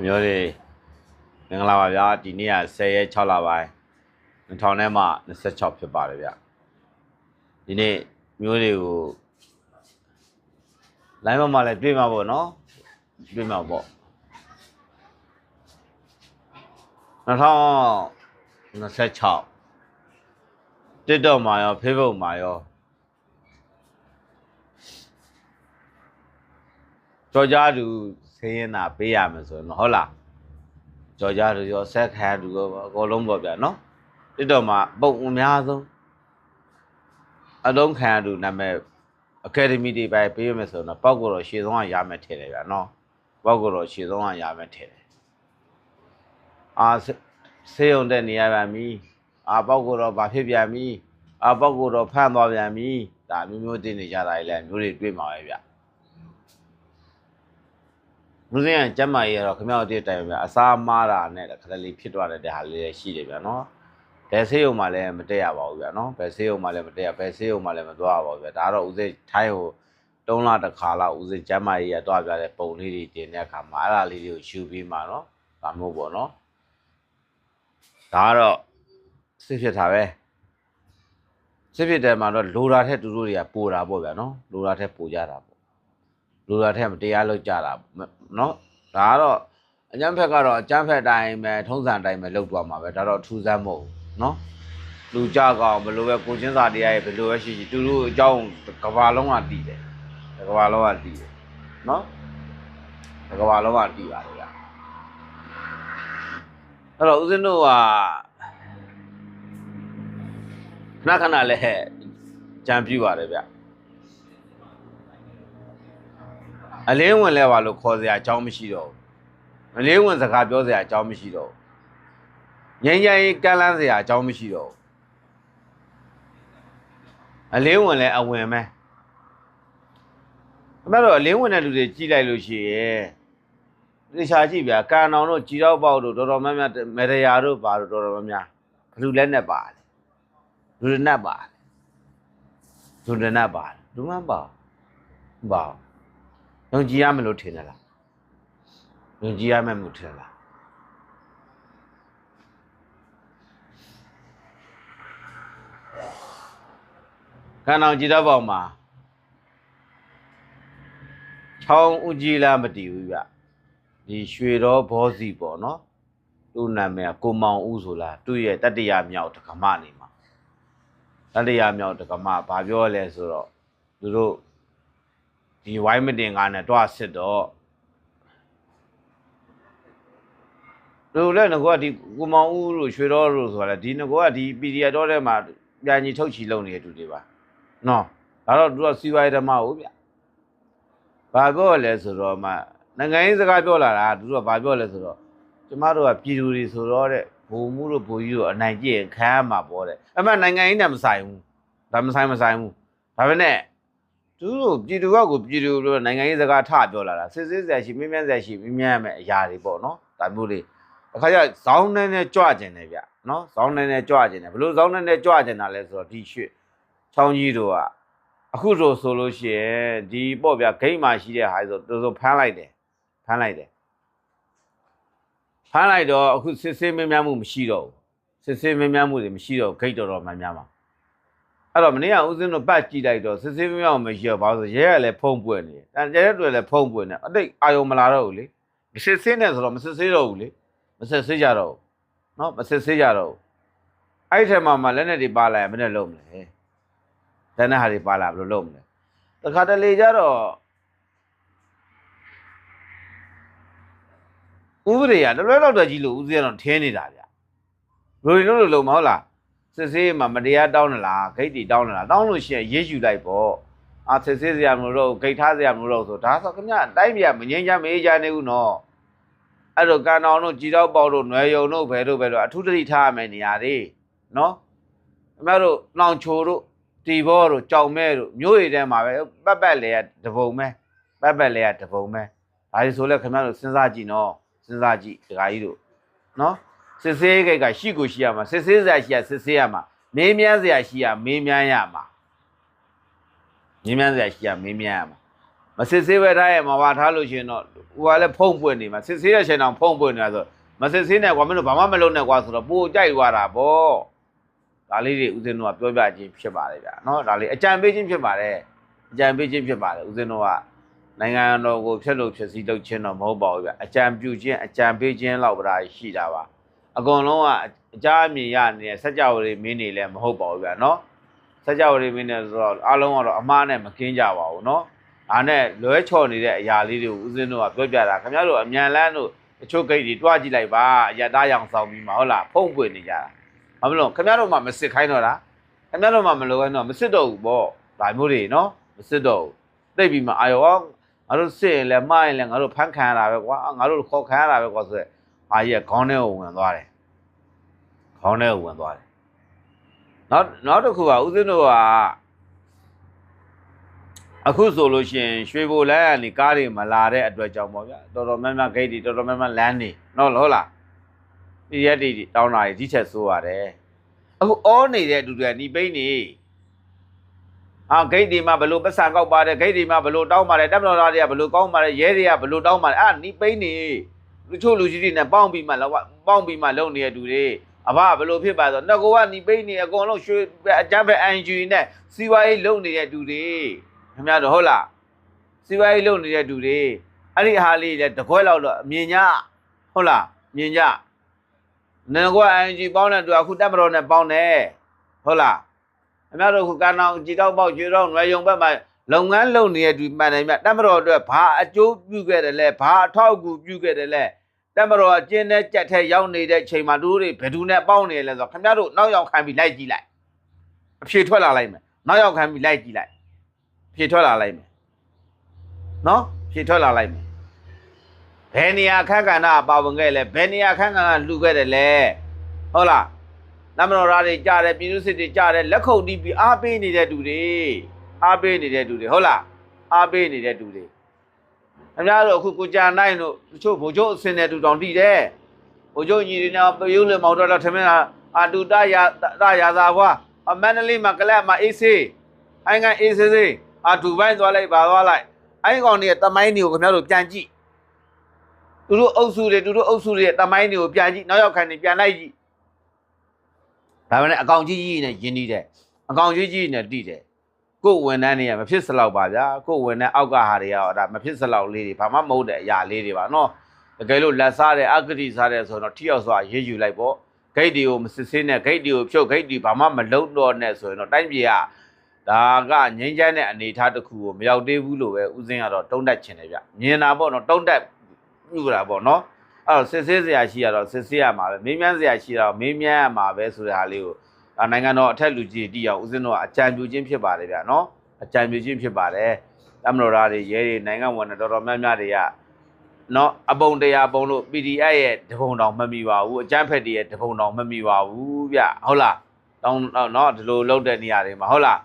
မျိုးတွေမင်္ဂလာပါဗျာဒီနေ့က10ရက်6လပိုင်း2000နဲ့မှ26ဖြစ်ပါတယ်ဗျဒီနေ့မျိုးတွေကိုလိုင်းပေါ်မှာလည်းတွေ့မှာပေါ့နော်တွေ့မှာပေါ့2026 TikTok မှာရော Facebook မှာရောကြော်ကြားသူစင်းရင်သာပေးရမယ်ဆိုရင်ဟုတ်လားကြော်ကြားသူရောဆက်ခံသူရောအကုန်လုံးပေါ့ဗျာနော် TikTok မှာပုံအများဆုံးအလုံးခံသူနာမည် Academy တွေပဲပေးရမယ်ဆိုတော့ပောက်ကိုတော့ရှေ့ဆုံးကရမယ်ထင်တယ်ဗျာနော်ပောက်ကိုတော့ရှေ့ဆုံးကရမယ်ထင်တယ်ဆေးရုံတက်နေရပါမီပောက်ကိုတော့ဘာဖြစ်ပြန်မီပောက်ကိုတော့ဖမ်းသွားပြန်မီဒါမျိုးတင်နေကြတာလေမျိုးတွေတွေ့မှာပဲဗျလူစင်းကကျမ်းမာရေးကတော့ခမောက်တဲ့တိုင်ဗျာအစားမားတာနဲ့ခက်လေးဖြစ်သွားတဲ့ဟာလေးရှိတယ်ဗျာနော်ဘယ်ဆေးရုံမှလည်းမတက်ရပါဘူးဗျာနော်ဘယ်ဆေးရုံမှလည်းမတက်ရဘယ်ဆေးရုံမှလည်းမသွားပါဘူးဗျာဒါတော့ဦးစိထိုင်းဟို3လတစ်ခါလောက်ဦးစိကျမ်းမာရေးရသွားပြတဲ့ပုံလေးတွေတင်တဲ့အခါမှာအဲ့ဒါလေးတွေကိုယူပြီးမှနော်ဒါမျိုးပေါ့နော်ဒါကတော့စစ်ဖြစ်တာပဲစစ်ဖြစ်တယ်မှာတော့လိုတာထက်သူတို့တွေကပိုတာပေါ့ဗျာနော်လိုတာထက်ပိုကြတာပေါ့လိုတာထက်မတရားလုပ်ကြတာနော်ဒါကတော့အကျန်းဖက်ကတော့အကျန်းဖက်တိုင်းပဲထုံးစံတိုင်းပဲလုပ်သွားမှာပဲဒါတော့ထူးဆန်းမဟုတ်ဘူးနော်လူကြကောင်ဘယ်လိုပဲကိုချင်းစာတရားရဲ့ဘယ်လိုပဲရှိရှိသူတို့အကြောင်းကဘာလုံးကတည်တယ်ကဘာလုံးကတည်တယ်နော်ကဘာလုံးကတည်ပါလေဗျအဲ့တော့ဦးဇင်းတို့ကခဏလဲကြံပြူပါတယ်ဗျအလင်းဝင်လဲပါလို့ခေါ်စရာအကြောင်းမရှိတော့ဘူးအလင်းဝင်စကားပြောစရာအကြောင်းမရှိတော့ဘူးငြိမ်းချမ်းရေးကမ်းလှမ်းစရာအကြောင်းမရှိတော့ဘူးအလင်းဝင်လဲအဝင်ပဲအမေတို့အလင်းဝင်တဲ့လူတွေကြည့်လိုက်လို့ရှိရဲ့သေချာကြည့်ဗျာကန်အောင်တို့ကြည်တော့ပေါက်တို့တော်တော်များများမေရယာတို့ပါတို့တော်တော်များများဘလူလက်နဲ့ပါတယ်လူရနတ်ပါတယ်လူရနတ်ပါတယ်လူမှန်းပါယုံကြည်ရမလို့ထင်တယ်လားယုံကြည်ရမယ်မှုထင်လားခန္ဓာကြည်တော့ပေါက်မှာချောင်းဥကြီးလားမတည်ဘူးဗျဒီရွှေတော်ဘောစီပေါ့နော်သူ့နာမည်ကကိုမောင်ဦးဆိုလားသူ့ရဲ့တတ္တရာမြောက်တက္ကမနေမှာတတ္တရာမြောက်တက္ကမဘာပြောလဲဆိုတော့သူတို့ဒီဝိုင်းမတင်ကားနဲ့တွားစစ်တော့သူလည်းငကောကဒီကိုမောင်ဦးတို့ရွှေတော်တို့ဆိုတာလေဒီငကောကဒီ PDF တော့ထဲမှာပြန်ကြီးထုတ်ချီလုံနေတဲ့သူတွေပါနော်ဒါတော့သူကစီဝိုင်းဓမ္မဟုတ်ဗျဘာပြောလဲဆိုတော့မှနိုင်ငံရေးစကားပြောလာတာသူတို့ကဘာပြောလဲဆိုတော့ကျမတို့ကပြည်သူတွေဆိုတော့တဲ့ဘုံမှုတို့ဘိုးကြီးတို့အနိုင်ကျင့်ခံရမှာပေါ့တဲ့အမှနိုင်ငံရေးနဲ့မဆိုင်ဘူးဒါမဆိုင်ဘူးဒါပဲနဲ့သူတို့ပြည်သူကကိုပြည်သူတို့နိုင်ငံရေးစကားထပြောလာတာစစ်စစ်ဆရာရှိမင်းမြန်းဆရာရှိမင်းမြန်းရမယ်အရာတွေပေါ့နော်ဒါမျိုးလေးအခါကျဇောင်းနဲ့ကြွကျင်တယ်ဗျနော်ဇောင်းနဲ့ကြွကျင်တယ်ဘလို့ဇောင်းနဲ့ကြွကျင်တာလဲဆိုတော့ဒီရွှေချောင်းကြီးတို့ကအခုဆိုလို့ရှိရင်ဒီပေါ့ဗျဂိတ်မှာရှိတဲ့ဟာဆိုသူဆိုဖမ်းလိုက်တော့အခုစစ်ဆေးမင်းများမှုမရှိတော့ဘူးစစ်ဆေးမင်းများမှုတွေမရှိတော့ဂိတ်တော်မှများမှာအဲ့တော့မနေ့ကဦးစင်းတို့ပတ်ကြည့်လိုက်တော့စစ်ဆေးမင်းများမရှိတော့ဘာလို့ဆိုရဲရလဲဖုံးပွင့်နေတယ်တန်ကျဲတွေလည်းဖုံးပွင့်နေအတိတ်အာယုံမလာတော့ဘူးလေမစစ်ဆေးနဲ့ဆိုတော့မစစ်ဆေးတော့ဘူးလေမစစ်ဆေးကြတော့နော်မစစ်ဆေးကြတော့အဲ့ဒီထဲမှာလက်နဲ့တွေပါလာရင်ဘယ်နဲ့လုံးမလဲလက်နဲ့ဟာတွေပါလာဘယ်လိုလုံးမလဲတခါတလေကြတော့ဥပဒေကတလွဲတော့တကြီးလို့ဦးစင်းကတော့ထင်းနေတာဗျလူတွေလို့မဟုတ်လားစစ်ဆေးမှာမတရားတောင်းနလားဂိတ်တီတောင်းနလားတောင်းလို့ရှိရင်ရေးယူလိုက်ပေါ့စစ်ဆေးစရာမလိုတော့ဂိတ်ထားစရာမလိုတော့ဆိုဒါဆိုခင်ဗျတိုင်းပြည်မငြိမ်းချမ်းမေးကြနေဘူးနော်အဲ့တော့ကန်အောင်တို့ကြည်တော့ပေါတို့နွယ်ယုံတို့ဘယ်တို့အထူးတတိထားရမယ်နေရာတွေနော်ခင်ဗျတို့နှောင်ချိုတို့တီဘောတို့ကြောင်မဲတို့မျိုးတွေထဲမှာပဲပတ်လေတပုံပဲပတ်လေတပုံပဲဒါကြီးဆိုလဲခင်ဗျတို့စဉ်းစားကြည့်နော်စဉ်းစားကြည့်ဒကာကြီးတို့နော်စစ်ဆေးကိတ်ကရှိကိုရှိရမှာစစ်ဆေးစရာရှိရစစ်ဆေးရမှာမေးမြန်းစရာရှိရမေးမြန်းရမှာမေးမြန်းစရာရှိရမေးမြန်းရမှာ မစစ်ဆေးပဲထားရဲ့မဝါထားလို့ရှင်တော့ဟိုကလည်းဖုံးပွင့်နေမှာစစ်ဆေးတဲ့ချိန်တောင်ဖုံးပွင့်နေတာဆိုမစစ်ဆေးနဲ့ကွာမင်းတို့ဘာမှမလုပ်နဲ့ကွာဆိုတော့ပိုကြိုက်သွားတာပေါ့ဒါလေးတွေဦးဇင်းတို့ကပြောပြခြင်းဖြစ်ပါတယ်ဗျာနော်ဒါလေးအကြံပေးခြင်းဖြစ်ပါတယ်အကြံပေးခြင်းဖြစ်ပါတယ်ဦးဇင်းတို့ကနိုင်ငံတော်ကိုဖျက်လို့ဖြစ်စည်းလုပ်ခြင်းတော့မဟုတ်ပါဘူးဗျအကြံပြုခြင်းအကြံပေးခြင်းလောက်ပါရှိတာပါအကုန်လုံးကအကြအမြင်ရနေတဲ့စัจ java တွေမင်းနေလည်းမဟုတ်ပါဘူးဗျနော်စัจ java တွေမင်းနေဆိုတော့အားလုံးကတော့အမှားနဲ့မကင်းကြပါဘူးနော်ဒါနဲ့လွဲချော်နေတဲ့အရာလေးတွေကိုဦးဇင်းတို့ကပြောပြတာခင်ဗျားတို့အမြန်လန်းတို့တချို့ဂိတ်တွေတွားကြည့်လိုက်ပါရတားရောင်ဆောင်ပြီးမှဟုတ်လားဖုံးပွင့်နေကြတာဘာလို့ခင်ဗျားတို့မှမစစ်ခိုင်းတော့လားခင်ဗျားတို့မှမလိုခိုင်းတော့မစစ်တော့ဘူးပေါ့ဒါမျိုးတွေနော်မစစ်တော့ဘူးသိပြီးမှအာရောငါတို့စစ်ရင်လည်းမှားရင်လည်းငါတို့ဖမ်းခံရတာပဲကွာငါတို့ခေါ်ခံရတာပဲကွာဆိုရက်အာကြီးကခေါင်းထဲကိုဝင်သွားတယ်ခေါင်းထဲကိုဝင်သွားတယ်နောက်တစ်ခုကဦးဇင်းတို့ကအခုဆိုလို့ရှိရင်ရွှေဘိုလမ်းကနေကားတွေမလာတဲ့အတွက်ကြောင့်ပေါ့ဗျာတော်တော်များများဂိတ်တွေတော်တော်များများလမ်းနေဟုတ်လားဒီရက်တွေတောင်းတာကြီးဒီချက်ဆိုးရတယ်အခုအောနေတဲ့လူတွေကညီပိန်းနေဂိတ်တွေမှာဘလို့ပတ်စံကောက်ပါတယ်ဂိတ်တွေမှာဘလို့တောင်းပါတယ်တပ်မတော်သားတွေကဘလို့ကောင်းပါတယ်ရဲတွေကဘလို့တောင်းပါတယ်ညီပိန်းနေလူချို့လူကြီးတွေနဲ့ပေါင်းပြီးမှလုံနေတဲ့လူတွေအဘဘလို့ဖြစ်ပါဆိုတော့ကညီပိန်းနေအကုန်လုံးရွှေအကြမ်းဖက် NG နဲ့စီဝါရေးလုံနေတဲ့လူတွေခင်ဗျားတို့ဟုတ်လားစီဝါရေးလုံနေတဲ့လူတွေအဲ့ဒီဟာလေးလည်းတကွဲလောက်တော့မြင်ကြဟုတ်လားမြင်ကြနင်ကွာ NG ပေါင်းတဲ့သူအခုတပ်မတော်နဲ့ပေါင်းတယ်ဟုတ်လားခင်ဗျားတို့ခုကန်အောင်ကြည်တော့ပေါက်ကျွေးတော့နွယ်ယုံဘက်မှာလုပ်ငန်းလုပ်နေတဲ့သူမှန်တယ်မြတ်တပ်မတော်အတွက်ဘာအကျိုးပြုခဲ့တယ်လဲဘာအထောက်အကူပြုခဲ့တယ်လဲတပ်မတော်အကျဉ်းနဲ့ကြက်ထဲရောက်နေတဲ့ချိန်မှာသူတို့တွေဘယ်သူနဲ့ပေါင်းနေလဲဆိုတော့ခင်ဗျားတို့နောက်ရောက်ခံပြီးလိုက်ကြည့်လိုက်အဖြေထွက်လာလိုက်မယ်နောက်ရောက်ခံပြီးလိုက်ကြည့်လိုက်ဖြေထွက်လာလိုက်မယ်နော်ဖြေထွက်လာလိုက်မယ်ဘယ်နေရာခန့်ကဏ္ဍပါဝင်ခဲ့လဲဘယ်နေရာခန့်ကဏ္ဍလှူခဲ့တယ်လဲဟုတ်လားနမတော်ရာတွေကြားတယ်ပြည်သူစစ်တွေကြားတယ်လက်ခုပ်တီးပြီးအားပေးနေတဲ့သူတွေအားပေးနေတဲ့သူတွေဟုတ်လားအားပေးနေတဲ့သူတွေအများတို့အခုကိုကြာနိုင်တို့တချို့ဗိုလ်ချုပ်အစင်တဲ့သူတောင်တည်တယ်ဗိုလ်ချုပ်ညီတွေနဲ့ပြုံးလေမောင်တော်ထမင်းအာတူတရာသာဘွားမန္တလေးမှာကလပ်မှာအေးစေးအိုင်ကန်အေးစေးဒူဘိုင်းသွားလိုက်ပါသွားလိုက်အိုင်ကောင်တွေတမိုင်းတွေကိုခင်ဗျားတို့ပြန်ကြည့်သူတို့အုပ်စုတွေရဲ့တမိုင်းတွေကိုပြန်ကြည့်နောက်ရောက်ခံနေပြန်လိုက်ကြည့်ဒါမှလည်းအကောင်ကြီးနဲ့ယဉ်နေတယ်အကောင်ကြီးနဲ့တိတယ်ကိုယ်ဝန်ထမ်းတွေကမဖြစ်စလောက်ပါဗျာကိုယ်ဝန်ထမ်းအောက်ကဟာတွေရောဒါမဖြစ်စလောက်လေးတွေဘာမှမဟုတ်တဲ့အရာလေးတွေပါနော်တကယ်လို့လက်စားတဲ့အဂတိစားတဲ့ဆိုတော့ထိရောက်စွာရေးယူလိုက်ပေါ့ဂိတ်တွေကိုမစစ်ဆေးနဲ့ဂိတ်တွေကိုဖြုတ်ဂိတ်တွေဘာမှမလုပ်တော့နဲ့ဆိုရင်တော့တိုင်းပြည်ကဒါကငိမ့်ချမ်းတဲ့အနေအထားတစ်ခုကိုမရောက်သေးဘူးလို့ပဲဥစဉ်ကတော့တုံးတက်ချင်တယ်ဗျမြင်တာပေါ့နော်တုံးတက်ပြုတာပေါ့နော်အဲ့တော့စစ်ဆေးစရာရှိရတော့စစ်ဆေးရမှာပဲမေးမြန်းစရာရှိတော့မေးမြန်းရမှာပဲဆိုတဲ့ဟာလေးကိုနိုင်ငံတော်အထက်လူကြီးတီးအောင်ဥစဉ်တော့အကြံပြုခြင်းဖြစ်ပါတယ်ဗျနော်အကြံပြုခြင်းဖြစ်ပါတယ်တမတော်သားတွေရဲတွေနိုင်ငံဝန်တော်တော်များများတွေကနော်အပုံတရားပုံလို့ PDF ရဲ့တပုံတောင်မမီပါဘူးအကျန်းဖက်တွေရဲ့တပုံတောင်မမီပါဘူးဗျဟုတ်လားတောင်းနော်ဒီလိုလုပ်တဲ့နေရာတွေမှာဟုတ်လား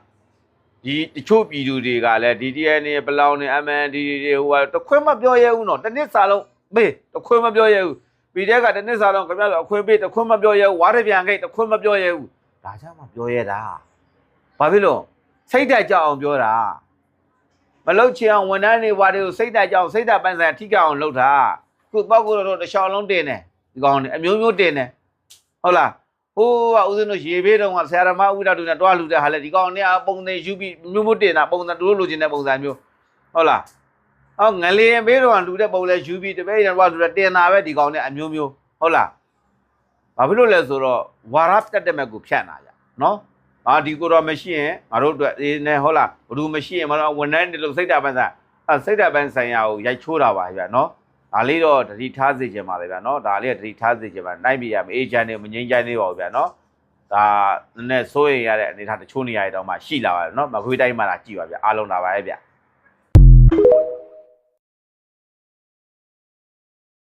ဒီတချို့ပြည်သူတွေကလည်း DDN ပလောင်နေ MND တွေဟိုတခွင်းမပြောရဲဘူးနော်တစ်နှစ်စာလုံးပေးတခွင်းမပြောရဲဘူး PDF ကတစ်နှစ်စာလုံးခင်ဗျားတို့အခွင့်ပေးတခွင်းမပြောရဲဘူးဝါရပြန်ခိတ်တခွင်းမပြောရဲဘူးဒါကြောင့်မပြောရဲတာဘာဖြစ်လို့စိတ်ဓာတ်ကြောက်အောင်ပြောတာမလုတ်ချင်အောင်ဝန်ထမ်းတွေဘာတွေကိုစိတ်ဓာတ်ကြောက်စိတ်ဓာတ်ပန်းဆိုင်ထိကြအောင်လုပ်တာခုပောက်ကိုတော့တစ်ချောင်းလုံးတင်တယ်ဒီကောင်တွေအမျိုးမျိုးတင်တယ်ဟုတ်လားဟိုးကဦးဇင်းတို့ရေဘေးတုန်းကဆရာဓမ္မဥဒ္ဒတူနဲ့တွားလူတဲ့ဟာလေဒီကောင်တွေကပုံစံယူပြီးမျိုးမျိုးတင်တာပုံစံတို့လိုချင်တဲ့ပုံစံမျိုးဟုတ်လားဟောငလေဘေးတုန်းကလူတဲ့ပုံလဲယူပြီးတပည့်ရတွားလူတဲ့တင်တာပဲဒီကောင်တွေအမျိုးမျိုးဟုတ်လားဘာဖြစ်လို့လဲဆိုတော့ဝါရတက်တဲ့မဲ့ကိုဖြတ်နာကြနော်ဒီကိုတော့မရှိရင်ငါတို့အတွက်အေးနေဟုတ်လားဘလူမရှိရင်မတော့ဝန်ထမ်းတွေလို့စိတ်ဓာတ်ပန်းဆိုင်စိတ်ဓာတ်ပန်းဆိုင်ရာကိုရိုက်ချိုးတာပါဗျာနော်ဒါလေးတော့တတိထားစေချင်ပါလေဗျာနော်ဒါလေးကတတိထားစေချင်ပါနိုင်ပြရမအေးချမ်းနေမငိမ့်ချမ်းနေပါဘူးဗျာနော်ဒါနည်းနည်းစိုးရင်ရတဲ့အနေထားတချို့နေရာတွေတော့မှရှိလာပါတယ်နော်မခွေးတိုင်းမှာလာကြည့်ပါဗျာအားလုံးလာပါရဲ့ဗျာ